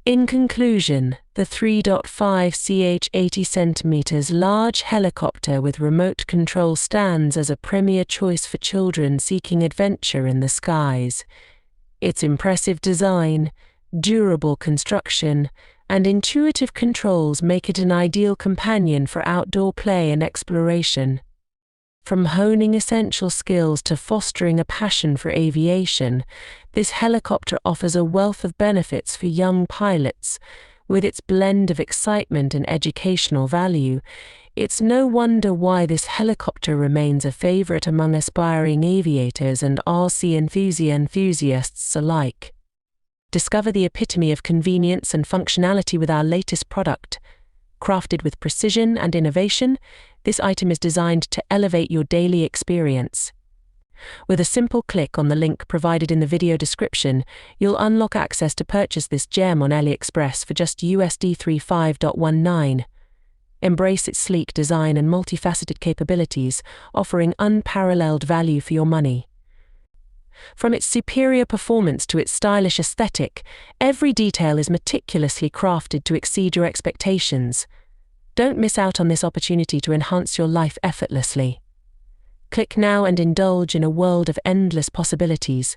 In conclusion, the 3.5 ch 80 cm large helicopter with remote control stands as a premier choice for children seeking adventure in the skies. Its impressive design, durable construction, and intuitive controls make it an ideal companion for outdoor play and exploration. From honing essential skills to fostering a passion for aviation, this helicopter offers a wealth of benefits for young pilots. With its blend of excitement and educational value, it's no wonder why this helicopter remains a favorite among aspiring aviators and RC enthusiasts alike. Discover the epitome of convenience and functionality with our latest product. Crafted with precision and innovation, this item is designed to elevate your daily experience. With a simple click on the link provided in the video description, you'll unlock access to purchase this gem on AliExpress for just USD 35.19. Embrace its sleek design and multifaceted capabilities, offering unparalleled value for your money. From its superior performance to its stylish aesthetic, every detail is meticulously crafted to exceed your expectations. Don't miss out on this opportunity to enhance your life effortlessly. Click now and indulge in a world of endless possibilities.